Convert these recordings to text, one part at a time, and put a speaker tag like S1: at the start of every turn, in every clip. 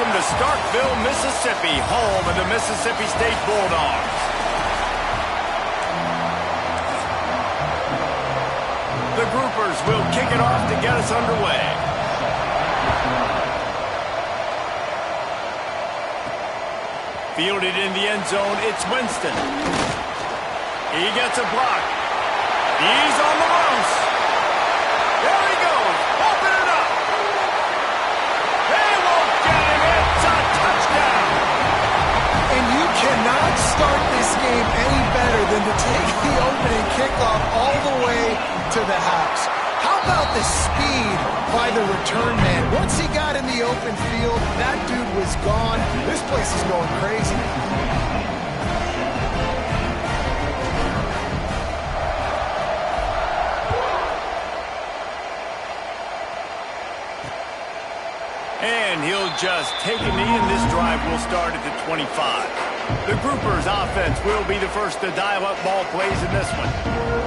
S1: welcome to Starkville, Mississippi, home of the Mississippi State Bulldogs. The Groupers will kick it off to get us underway. Fielded in the end zone, it's Winston. He gets a block. He's on the ropes. There he goes. Open it up. They won't get him. It's a touchdown.
S2: And you cannot start this game any better than to take the opening kickoff all the way to the house. How about the speed by the return man? Once he got in the open field, that dude was gone. This place is going crazy.
S1: And he'll just take a knee, and this drive will start at the 25. The Groupers' offense will be the first to dial up ball plays in this one.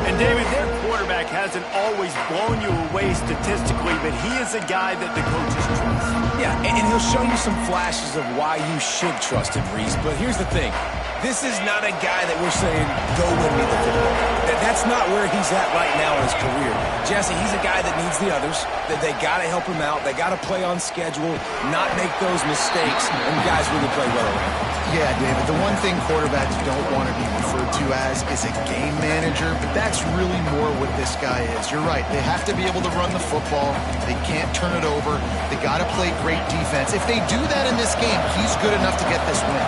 S1: And, David, their quarterback hasn't always blown you away statistically, but he is a guy that the coaches trust.
S3: Yeah, and he'll show you some flashes of why you should trust him, Reese. But here's the thing. This is not a guy that we're saying, go win me the football. That's not where he's at right now in his career. Jesse, he's a guy that needs the others, that they got to help him out. They got to play on schedule, not make those mistakes, and guys really play well around him.
S2: Yeah, David, the one thing quarterbacks don't want to be referred to as is a game manager, but that's really more what this guy is. You're right. They have to be able to run the football. They can't turn it over. They got to play great defense. If they do that in this game, he's good enough to get this win.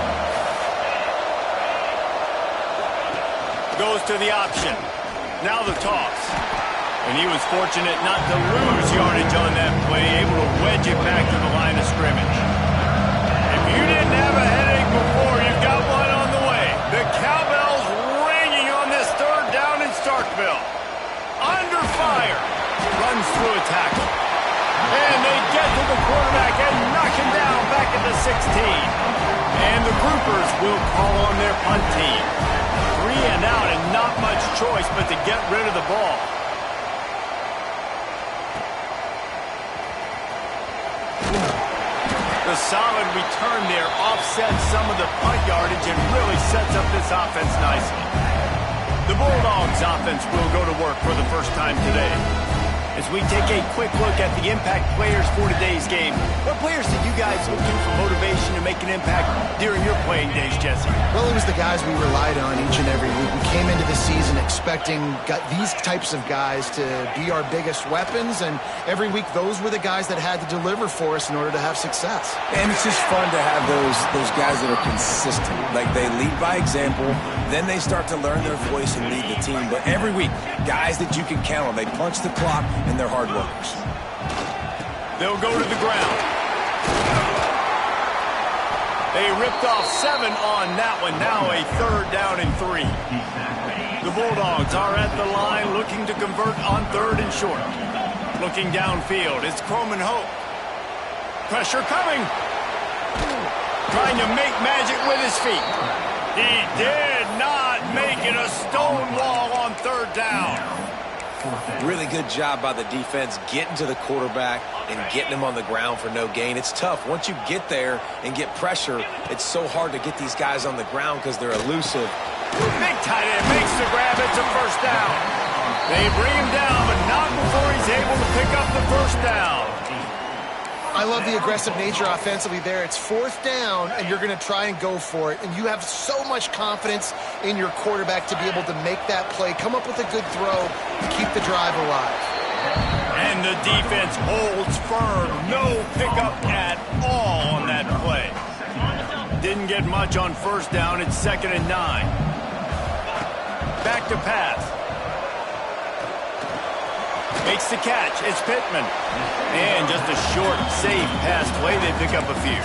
S1: Goes to the option. Now the toss. And he was fortunate not to lose yardage on that play, able to wedge it back to the line of scrimmage. If you didn't have a headache before, you've got one on the way. The cowbell's ringing on this third down in Starkville. Under fire. Runs through a tackle. And they get to the quarterback and knock him down back at the 16. And the Groupers will call on their punt team. 3 and out and not much choice but to get rid of the ball. The solid return there offsets some of the punt yardage and really sets up this offense nicely. The Bulldogs offense will go to work for the first time today. As we take a quick look at the impact players for today's game, what players did you guys look to for motivation to make an impact during your playing days, Jesse?
S2: Well, it was the guys we relied on each and every week. We came into the season expecting these types of guys to be our biggest weapons, and every week those were the guys that had to deliver for us in order to have success.
S3: And it's just fun to have those guys that are consistent. Like, they lead by example, then they start to learn their voice and lead the team. But every week, guys that you can count on, they punch the clock, and they're hard workers.
S1: They'll go to the ground. They ripped off 7 on that one. Now a third down and 3. The Bulldogs are at the line looking to convert on 3rd and short. Looking downfield, it's Croman Hope. Pressure coming. Trying to make magic with his feet. He did not make it a stone wall on 3rd down.
S3: Really good job by the defense getting to the quarterback and getting him on the ground for no gain. It's tough. Once you get there and get pressure, it's so hard to get these guys on the ground because they're elusive.
S1: Big tight end makes the grab. It's a first down. They bring him down, but not before he's able to pick up the first down.
S2: I love the aggressive nature offensively there. It's 4th down, and you're going to try and go for it. And you have so much confidence in your quarterback to be able to make that play, come up with a good throw, and keep the drive alive.
S1: And the defense holds firm. No pickup at all on that play. Didn't get much on first down. It's 2nd and 9. Back to pass. Makes the catch. It's Pittman. And just a short, safe pass play. They pick up a few.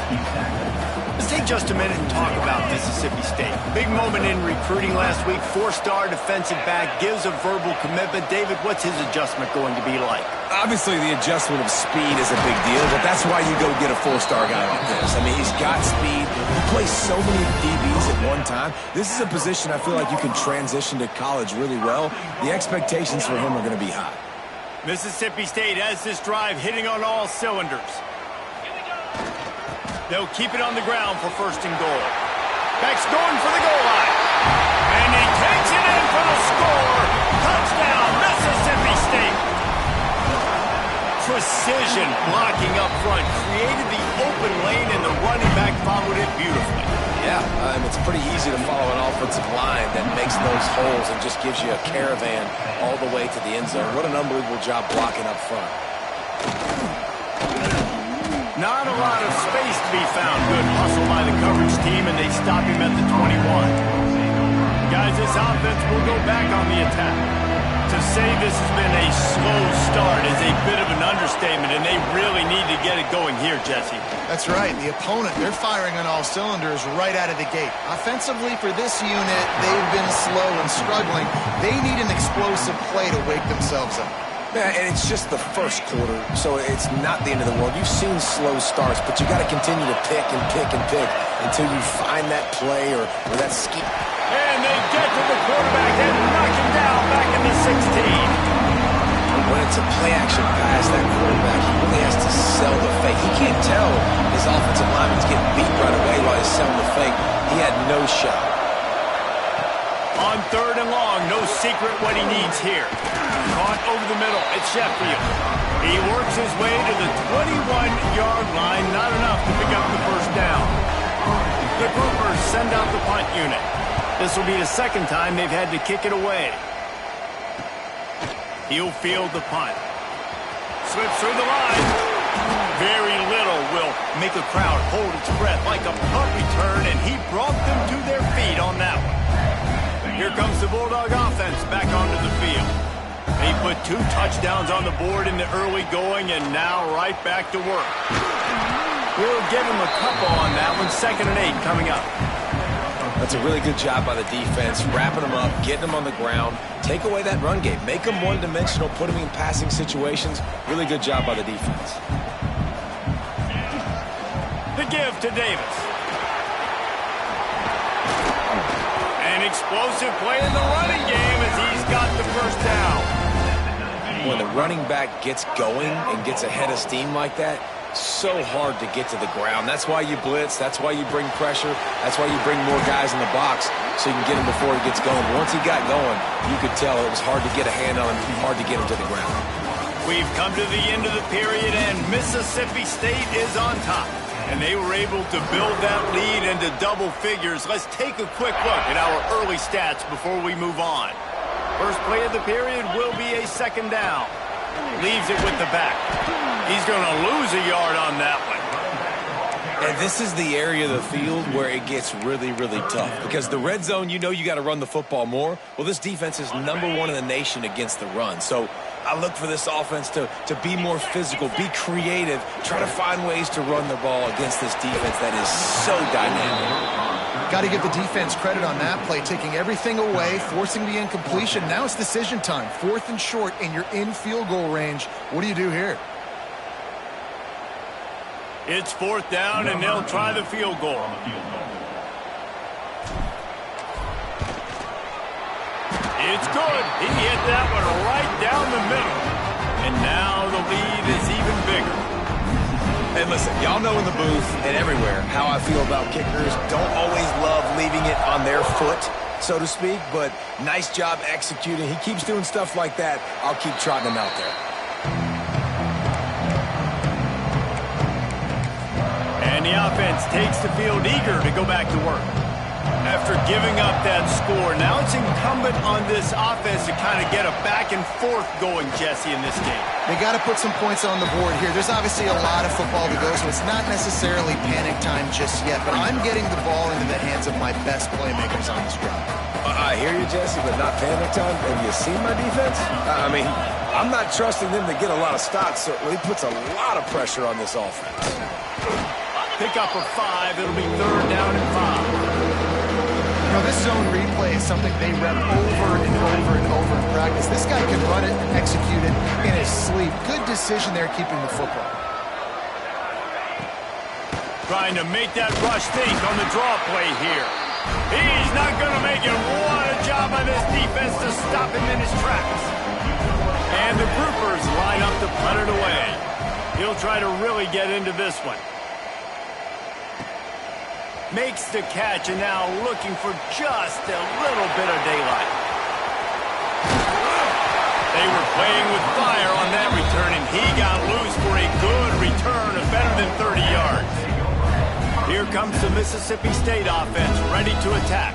S1: Let's take just a minute and talk about Mississippi State. Big moment in recruiting last week. 4-star defensive back gives a verbal commitment. David, what's his adjustment going to be like?
S3: Obviously, the adjustment of speed is a big deal, but that's why you go get a 4-star guy like this. I mean, he's got speed. He plays so many DBs at one time. This is a position I feel like you can transition to college really well. The expectations for him are going to be high.
S1: Mississippi State has this drive hitting on all cylinders. They'll keep it on the ground for 1st and goal. Beck's going for the goal line. And he takes it in for the score. Touchdown, Mississippi State. Precision blocking up front. Created the open lane, and the running back followed it beautifully.
S3: Yeah, it's pretty easy to follow an offensive line that makes those holes and just gives you a caravan all the way to the end zone. What an unbelievable job blocking up front.
S1: Not a lot of space to be found. Good hustle by the coverage team, and they stop him at the 21. Guys, this offense will go back on the attack. To say this has been a slow start is a bit of an understatement, and they really need to get it going here, Jesse.
S2: That's right. The opponent, they're firing on all cylinders right out of the gate. Offensively, for this unit, they've been slow and struggling. They need an explosive play to wake themselves up.
S3: Yeah, and it's just the first quarter, so it's not the end of the world. You've seen slow starts, but you got to continue to pick and pick and pick until you find that play or that scheme.
S1: And they get to the quarterback and knock him down back in the 16.
S3: When it's a play-action pass, that quarterback, he really has to sell the fake. He can't tell his offensive lineman's getting beat right away while he's selling the fake. He had no shot.
S1: On 3rd and long, no secret what he needs here. Caught over the middle, it's Sheffield. He works his way to the 21-yard line, not enough to pick up the 1st down. The Groupers send out the punt unit. This will be the 2nd time they've had to kick it away. He'll field the punt. Slips through the line. Very little will make a crowd hold its breath like a punt return, and he brought them to their feet on that one. Here comes the Bulldog offense back onto the field. They put 2 touchdowns on the board in the early going, and now right back to work. We'll give him a couple on that one. 2nd and 8 coming up.
S3: That's a really good job by the defense, wrapping them up, getting them on the ground. Take away that run game. Make them one-dimensional, put them in passing situations. Really good job by the defense.
S1: The give to Davis. An explosive play in the running game as he's got the 1st down.
S3: When the running back gets going and gets ahead of steam like that, so hard to get to the ground. That's why you blitz. That's why you bring pressure. That's why you bring more guys in the box so you can get him before he gets going. But once he got going, you could tell it was hard to get a hand on him, hard to get him to the ground.
S1: We've come to the end of the period, and Mississippi State is on top. And they were able to build that lead into double figures. Let's take a quick look at our early stats before we move on. First play of the period will be a 2nd down. Leaves it with the back. He's going to lose a yard on that one.
S3: And this is the area of the field where it gets really, really tough. Because the red zone, you know you got to run the football more. Well, this defense is #1 in the nation against the run. So I look for this offense to be more physical, be creative, try to find ways to run the ball against this defense that is so dynamic.
S2: Got to give the defense credit on that play, taking everything away, forcing the incompletion. Now it's decision time. 4th and short, and you're in field goal range. What do you do here?
S1: It's 4th down, and they'll try the field goal. It's good. He hit that one right down the middle. And now the lead is even bigger.
S3: And listen, y'all know in the booth and everywhere how I feel about kickers. Don't always love leaving it on their foot, so to speak, but nice job executing. He keeps doing stuff like that. I'll keep trotting him out there.
S1: And the offense takes the field eager to go back to work. After giving up that score, now it's incumbent on this offense to kind of get a back and forth going, Jesse, in this game.
S2: They got to put some points on the board here. There's obviously a lot of football to go, so it's not necessarily panic time just yet, but I'm getting the ball into the hands of my best playmakers on this drive.
S3: I hear you, Jesse, but not panic time. Have you seen my defense? I mean, I'm not trusting them to get a lot of stops, so he puts a lot of pressure on this offense.
S1: Pick up a 5. It'll be 3rd down and 5.
S2: You know, this zone replay is something they rep over and over and over in practice. This guy can run it and execute it in his sleep. Good decision there keeping the football.
S1: Trying to make that rush think on the draw play here. He's not going to make it. What a job by this defense to stop him in his tracks. And the Groupers line up to punt it away. He'll try to really get into this one. Makes the catch, and now looking for just a little bit of daylight. They were playing with fire on that return, and he got loose for a good return of better than 30 yards. Here comes the Mississippi State offense, ready to attack.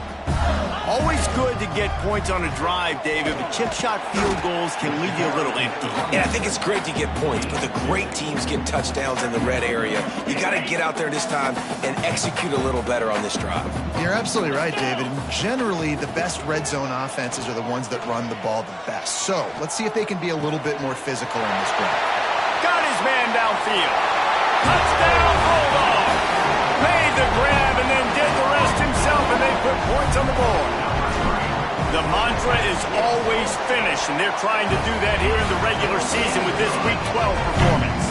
S1: Always good to get points on a drive, David, but chip shot field goals can leave you a little empty.
S3: And I think it's great to get points, but the great teams get touchdowns in the red area. You got to get out there this time and execute a little better on this drive.
S4: You're absolutely right, David. And generally, the best red zone offenses are the ones that run the ball the best. So let's see if they can be a little bit more physical in this drive.
S1: Got his man downfield. Touchdown, Bulldog. Made the grab and then did the rest himself, and they put points on the board. The mantra is always finish, and they're trying to do that here in the regular season with this Week 12 performance.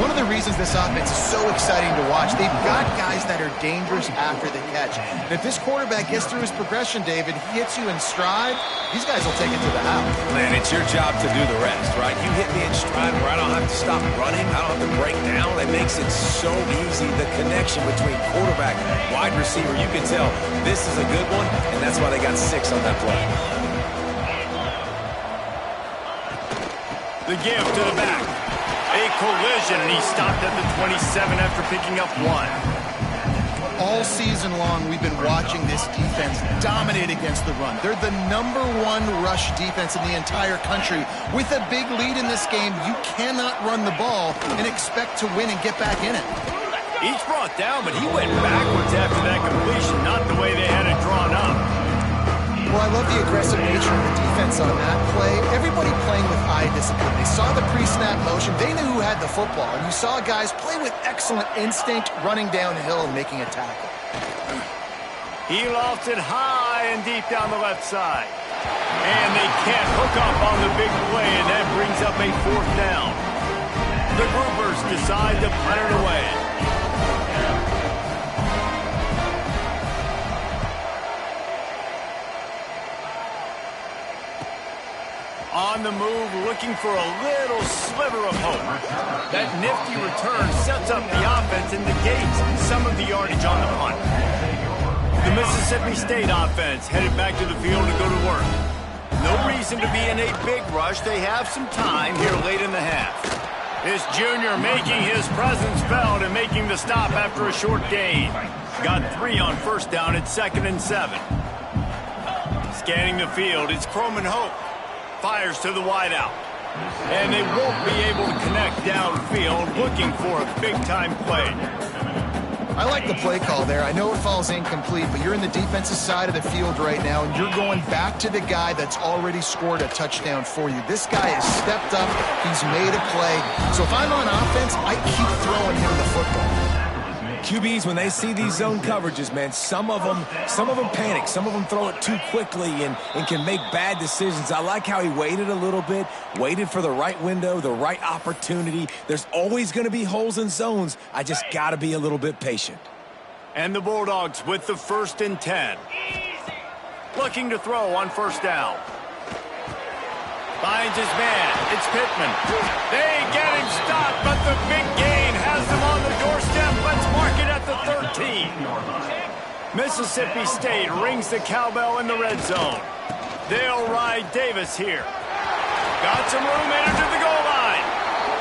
S4: One of the reasons this offense is so exciting to watch, they've got guys that are dangerous after the catch. And if this quarterback gets through his progression, David, he hits you in stride, these guys will take it to the house.
S3: Man, it's your job to do the rest, right? You hit me in stride where I don't have to stop running, I don't have to break down. It makes it so easy. The connection between quarterback and wide receiver, you can tell this is a good one, and that's why they got 6 on that play.
S1: The give to the back. A collision, and he stopped at the 27 after picking up 1.
S4: All season long, we've been watching this defense dominate against the run. They're the #1 rush defense in the entire country. With a big lead in this game, you cannot run the ball and expect to win and get back in it.
S1: He's brought down, but he went backwards after that completion, not the way they had it drawn up.
S4: Well, I love the aggressive nature of the defense on that play. Everybody playing with eye discipline. They saw the pre-snap motion. They knew who had the football. And you saw guys play with excellent instinct, running downhill and making a tackle.
S1: He lofts it high and deep down the left side. And they can't hook up on the big play, and that brings up a 4th down. The Groupers decide to punt it away. On the move, looking for a little sliver of hope. That nifty return sets up the offense and negates some of the yardage on the punt. The Mississippi State offense headed back to the field to go to work. No reason to be in a big rush. They have some time here late in the half. This junior making his presence felt and making the stop after a short gain. Got 3 on 1st down at 2nd and 7. Scanning the field, it's Croman Hope. Fires to the wideout. And they won't be able to connect downfield, looking for a big-time play.
S4: I like the play call there. I know it falls incomplete, but you're in the defensive side of the field right now, and you're going back to the guy that's already scored a touchdown for you. This guy has stepped up. He's made a play. So if I'm on offense, I keep throwing him the football.
S3: QBs, when they see these zone coverages, man, some of them panic. Some of them throw it too quickly and can make bad decisions. I like how he waited a little bit, waited for the right window, the right opportunity. There's always going to be holes in zones. I just got to be a little bit patient.
S1: And the Bulldogs with the 1st and 10. Looking to throw on 1st down. Finds his man. It's Pittman. They get him stopped, but the big gain has them on the doorstep. Let's mark it at the 13. Mississippi State rings the cowbell in the red zone. They'll ride Davis here. Got some room, entered to the goal line.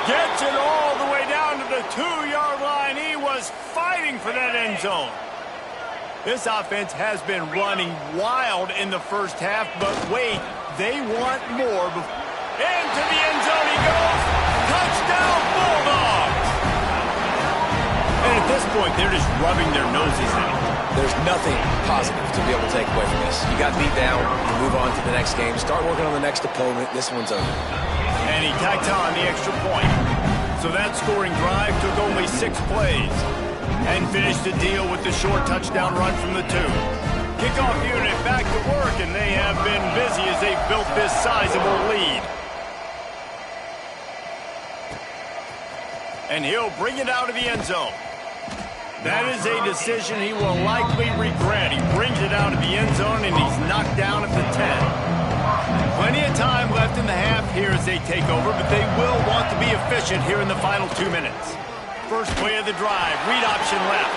S1: Gets it all the way down to the 2-yard line. He was fighting for that end zone. This offense has been running wild in the 1st half, but wait, they want more. Into the end zone he goes. Touchdown, Bulldogs! And at this point, they're just rubbing their noses in it.
S3: There's nothing positive to be able to take away from this. You got beat down, you move on to the next game, start working on the next opponent. This one's over.
S1: And he tacked on the extra point. So that scoring drive took only 6 plays. And finished the deal with the short touchdown run from the 2. Kickoff unit back to work, and they have been busy as they've built this sizable lead. And he'll bring it out of the end zone. That is a decision he will likely regret. He brings it out of the end zone, and he's knocked down at the 10. Plenty of time left in the half here as they take over, but they will want to be efficient here in the final 2 minutes. First play of the drive, read option left.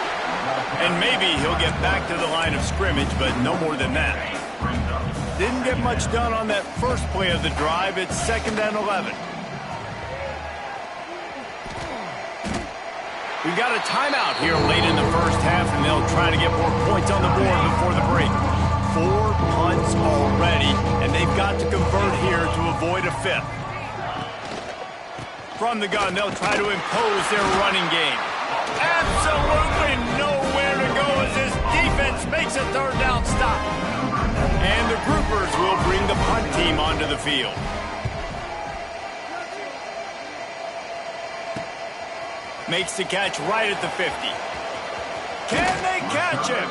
S1: And maybe he'll get back to the line of scrimmage, but no more than that. Didn't get much done on that first play of the drive. It's 2nd and 11. We've got a timeout here late in the first half, and they'll try to get more points on the board before the break. 4 punts already, and they've got to convert here to avoid a 5th. From the gun, they'll try to impose their running game. Absolutely nowhere to go as this defense makes a 3rd down stop. And the groupers will bring the punt team onto the field. Makes the catch right at the 50. Can they catch him?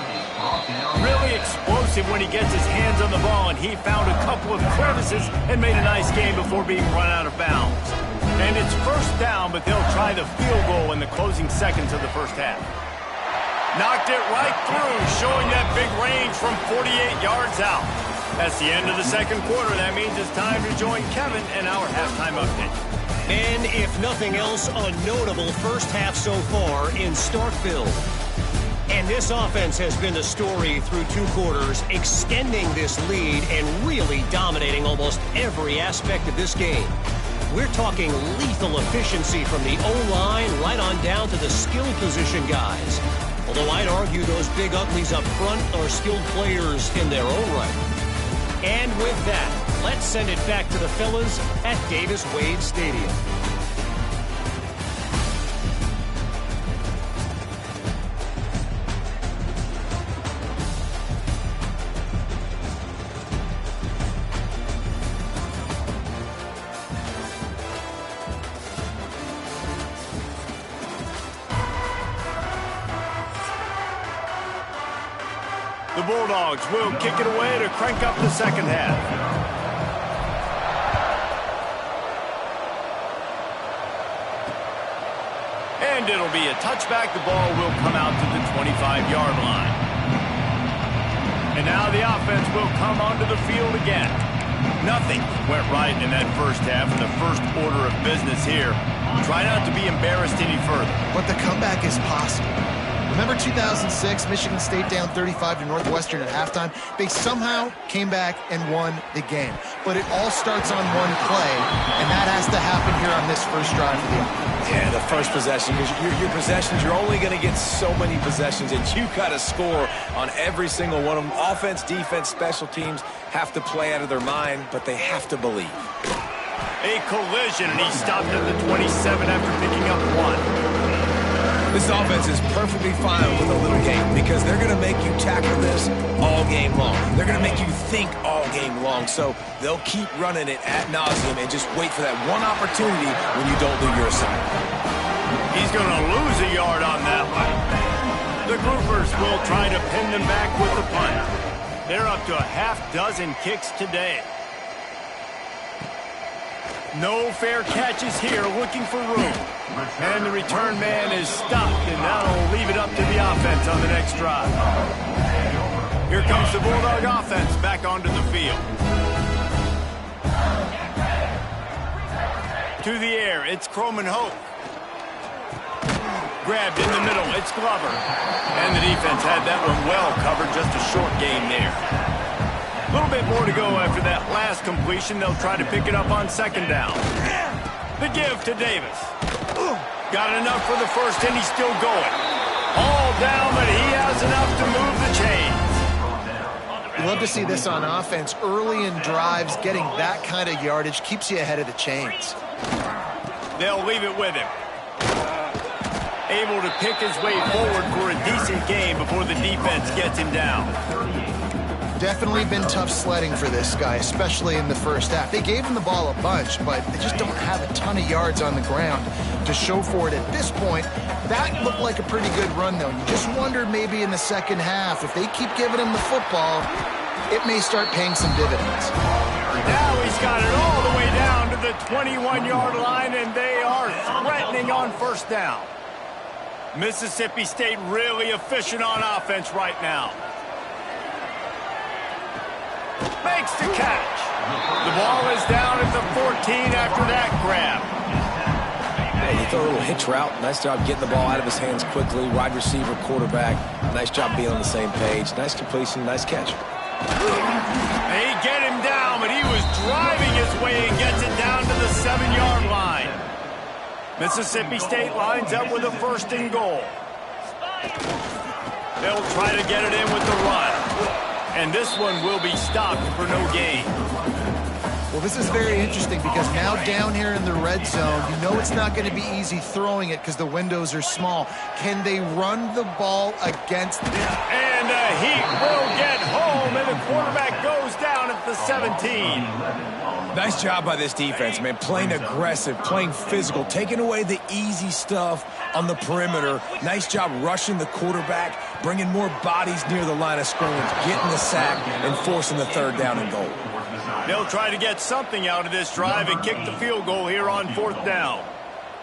S1: Really explosive when he gets his hands on the ball, and he found a couple of crevices and made a nice game before being run out of bounds. And it's 1st down, but they'll try the field goal in the closing seconds of the first half. Knocked it right through, showing that big range from 48 yards out. That's the end of the 2nd quarter. That means it's time to join Kevin and our halftime update.
S5: And if nothing else, a notable first half so far in Starkville. And this offense has been the story through 2 quarters, extending this lead and really dominating almost every aspect of this game. We're talking lethal efficiency from the O-line right on down to the skill position guys. Although I'd argue those big uglies up front are skilled players in their own right. And with that, let's send it back to the fellas at Davis-Wade Stadium.
S1: The Bulldogs will kick it away to crank up the 2nd half. And it'll be a touchback. The ball will come out to the 25-yard line. And now the offense will come onto the field again. Nothing went right in that first half, and the first order of business here. Try not to be embarrassed any further.
S4: But the comeback is possible. Remember 2006, Michigan State down 35 to Northwestern at halftime? They somehow came back and won the game. But it all starts on one play, and that has to happen here on this first drive for the offense.
S3: Yeah, the first possession. Your possessions, you're only going to get so many possessions, and you got to score on every single one of them. Offense, defense, special teams have to play out of their mind, but they have to believe.
S1: A collision, and he stopped at the 27 after picking up 1.
S3: This offense is perfectly fine with a little game because they're going to make you tackle this all game long. They're going to make you think all game long. So they'll keep running it ad nauseum and just wait for that one opportunity when you don't do your assignment.
S1: He's going to lose a yard on that one. The groupers will try to pin them back with the punt. They're up to a half-dozen kicks today. No fair catches here, looking for room. And the return man is stopped, and that'll leave it up to the offense on the next drive. Here comes the Bulldog offense back onto the field. To the air, it's Croman Hope. Grabbed in the middle, it's Glover. And the defense had that one well covered, just a short gain there. A little bit more to go after that last completion. They'll try to pick it up on 2nd down. The give to Davis. Got enough for the first, and he's still going. All down, but he has enough to move the chains.
S4: You love to see this on offense. Early in drives, getting that kind of yardage keeps you ahead of the chains.
S1: They'll leave it with him. Able to pick his way forward for a decent game before the defense gets him down.
S4: Definitely been tough sledding for this guy, especially in the first half. They gave him the ball a bunch, but they just don't have a ton of yards on the ground to show for it at this point. That looked like a pretty good run, though. You just wondered maybe in the second half, if they keep giving him the football, it may start paying some dividends.
S1: Now he's got it all the way down to the 21-yard line, and they are threatening on 1st down. Mississippi State really efficient on offense right now. Makes the catch. The ball is down at the 14 after that grab.
S3: Hey, he threw a little hitch route. Nice job getting the ball out of his hands quickly. Wide receiver, quarterback. Nice job being on the same page. Nice completion, nice catch.
S1: They get him down, but he was driving his way and gets it down to the 7-yard line. Mississippi State lines up with a 1st and goal. They'll try to get it in with the run. And this one will be stopped for no gain.
S4: Well, this is very interesting because now down here in the red zone, you know it's not going to be easy throwing it because the windows are small. Can they run the ball against them?
S1: And he will get home, and the quarterback goes down at the 17.
S3: Nice job by this defense, man. Playing aggressive, playing physical, taking away the easy stuff on the perimeter. Nice job rushing the quarterback, bringing more bodies near the line of scrimmage, getting the sack, and forcing the 3rd down and goal.
S1: They'll try to get something out of this drive and kick the field goal here on 4th down.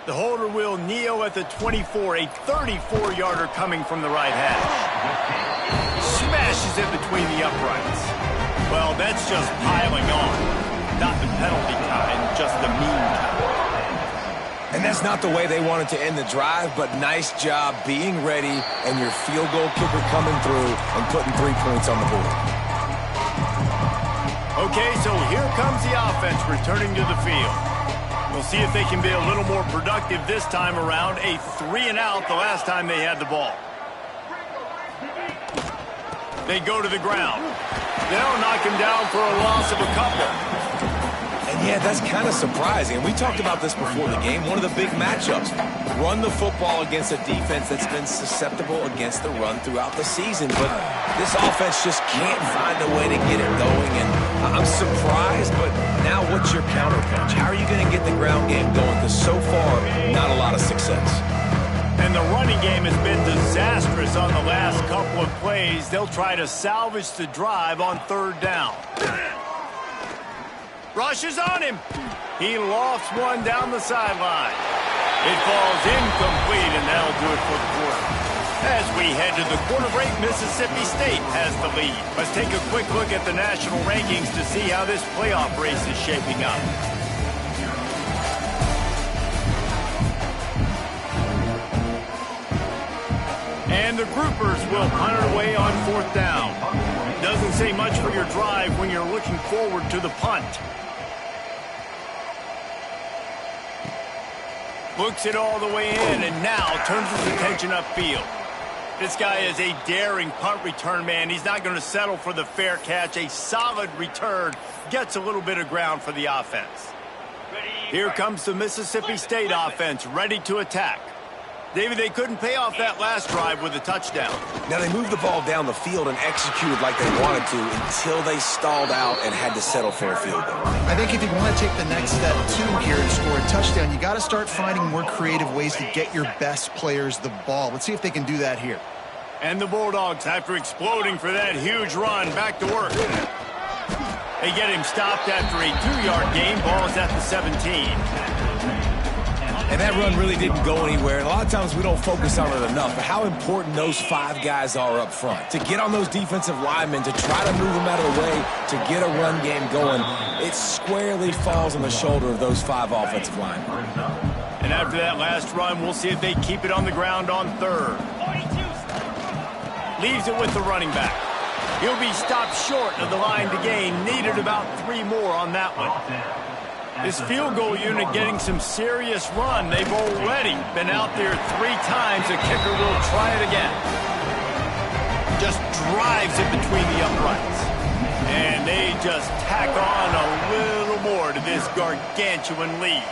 S1: The holder will kneel at the 24, a 34-yarder coming from the right hash. Smashes it between the uprights. Well, that's just piling on. Not the penalty kind, just the mean kind.
S3: And that's not the way they wanted to end the drive, but nice job being ready and your field goal kicker coming through and putting 3 points on the board.
S1: Okay, so here comes the offense returning to the field. We'll see if they can be a little more productive this time around. A 3-and-out the last time they had the ball. They go to the ground. They'll knock him down for a loss of a couple.
S3: And yeah, that's kind of surprising. We talked about this before the game. One of the big matchups. Run the football against a defense that's been susceptible against the run throughout the season. But this offense just can't find a way to get it going. And I'm surprised, but now what's your counterpunch? How are you going to get the ground game going? Because so far, not a lot of success.
S1: And the running game has been disastrous on the last couple of plays. They'll try to salvage the drive on 3rd down. Rushes on him. He lofts one down the sideline. It falls incomplete, and that'll do it for the quarter. As we head to the quarter break, Mississippi State has the lead. Let's take a quick look at the national rankings to see how this playoff race is shaping up. And the groupers will punt it away on 4th down. Doesn't say much for your drive when you're looking forward to the punt. Looks it all the way in and now turns his attention upfield. This guy is a daring punt return man. He's not going to settle for the fair catch. A solid return gets a little bit of ground for the offense. Here comes the Mississippi State offense ready to attack. David, they couldn't pay off that last drive with a touchdown.
S3: Now, they moved the ball down the field and executed like they wanted to until they stalled out and had to settle for a field goal.
S4: I think if you want to take the next step, too, here and score a touchdown, you got to start finding more creative ways to get your best players the ball. Let's see if they can do that here.
S1: And the Bulldogs, after exploding for that huge run, back to work. They get him stopped after a 2-yard gain. Ball is at the 17.
S3: And that run really didn't go anywhere. And a lot of times we don't focus on it enough. But how important those 5 guys are up front. To get on those defensive linemen, to try to move them out of the way, to get a run game going, it squarely falls on the shoulder of those 5 offensive linemen.
S1: And after that last run, we'll see if they keep it on the ground on 3rd. Leaves it with the running back. He'll be stopped short of the line to gain. Needed about 3 more on that one. This field goal unit getting some serious run. They've already been out there 3 times. The kicker will try it again. Just drives it between the uprights. And they just tack on a little more to this gargantuan lead.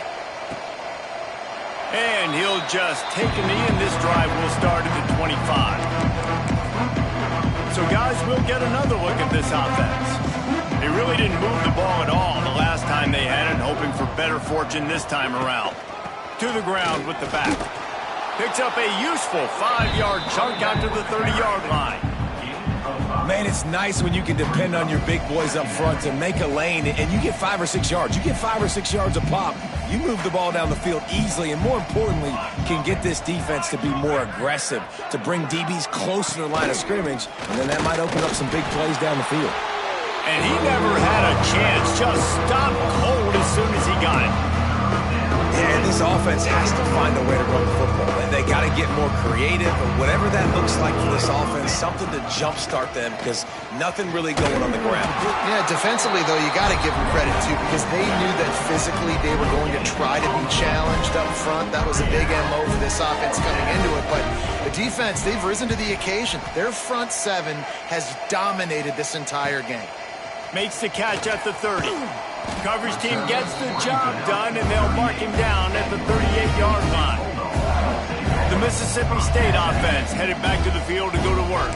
S1: And he'll just take a knee, and this drive will start at the 25. So, guys, we'll get another look at this offense. They really didn't move the ball at all the last time they had it, hoping for better fortune this time around. To the ground with the back. Picks up a useful 5-yard chunk out to the 30-yard line.
S3: Man, it's nice when you can depend on your big boys up front to make a lane, and you get 5 or 6 yards. You get 5 or 6 yards a pop. You move the ball down the field easily, and more importantly, can get this defense to be more aggressive, to bring DBs closer to the line of scrimmage, and then that might open up some big plays down the field.
S1: And he never had a chance, just stopped cold as soon as he got it.
S3: Yeah, this this offense has to find a way to run the football. They got to get more creative, or whatever that looks like for this offense, something to jumpstart them, because nothing really going on the ground.
S4: Yeah, defensively, though, you got to give them credit, too, because they knew that physically they were going to try to be challenged up front. That was a big MO for this offense coming into it. But the defense, they've risen to the occasion. Their front seven has dominated this entire game.
S1: Makes the catch at the 30. Coverage team gets the job done, and they'll mark him down at the 38-yard line. The Mississippi State offense headed back to the field to go to work.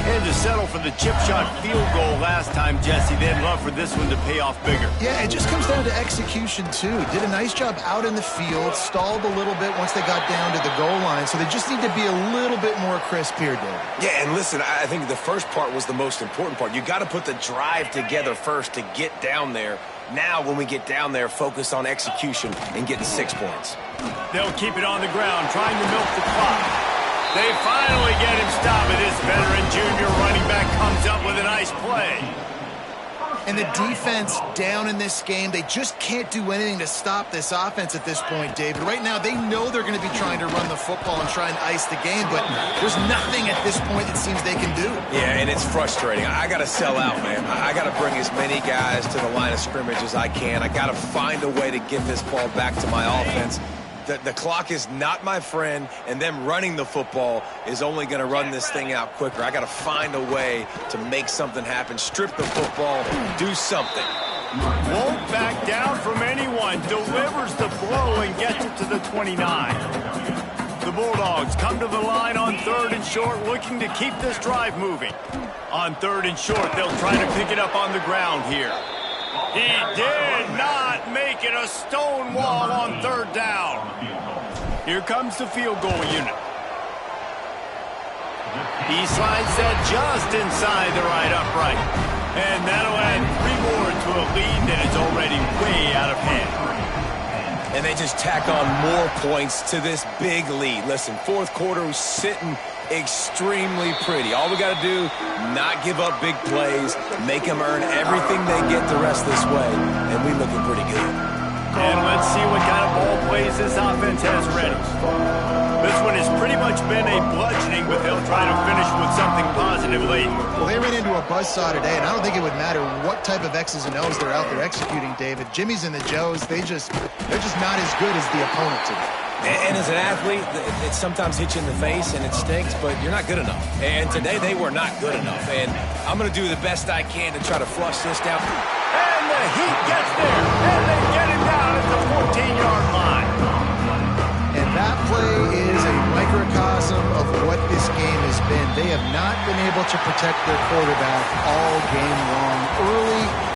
S1: Had to settle for the chip shot field goal last time, Jesse. They'd love for this one to pay off bigger.
S4: Yeah, it just comes down to execution, too. Did a nice job out in the field, stalled a little bit once they got down to the goal line, so they just need to be a little bit more crisp here, David.
S3: Yeah, and listen, I think the first part was the most important part. You got to put the drive together first to get down there. Now, when we get down there, focus on execution and getting 6 points.
S1: They'll keep it on the ground, trying to milk the clock. They finally get him stopped, and this veteran junior running back comes up with a nice play.
S4: And the defense down in this game, they just can't do anything to stop this offense at this point, David. Right now, they know they're going to be trying to run the football and try and ice the game, but there's nothing at this point it seems they can do.
S3: Yeah, and it's frustrating. I got to sell out, man. I got to bring as many guys to the line of scrimmage as I can. I got to find a way to get this ball back to my offense. The clock is not my friend, and them running the football is only going to run this thing out quicker. I got to find a way to make something happen, strip the football, do something.
S1: Won't back down from anyone, delivers the blow and gets it to the 29. The Bulldogs come to the line on 3rd and short, looking to keep this drive moving. On 3rd and short, they'll try to pick it up on the ground here. He did not make it a stone wall on 3rd down. Here comes the field goal unit. He slides that just inside the right upright. And that'll add 3 more to a lead that is already way out of hand.
S3: And they just tack on more points to this big lead. Listen, 4th quarter was sitting extremely pretty. All we got to do, not give up big plays, make them earn everything they get the rest this way, and we looking pretty good.
S1: And let's see what kind of ball plays this offense has ready. This one has pretty much been a bludgeoning, but they'll try to finish with something positive late.
S4: Well, they ran into a buzzsaw today, and I don't think it would matter what type of X's and O's they're out there executing, David. Jimmy's and the Joes, they're just not as good as the opponent today.
S3: And as an athlete, it sometimes hits you in the face and it stinks, but you're not good enough. And today they were not good enough. And I'm going to do the best I can to try to flush this down.
S1: And the Heat gets there, and they get him down at the 14-yard line.
S4: And that play is a microcosm of what this game has been. They have not been able to protect their quarterback all game long. Early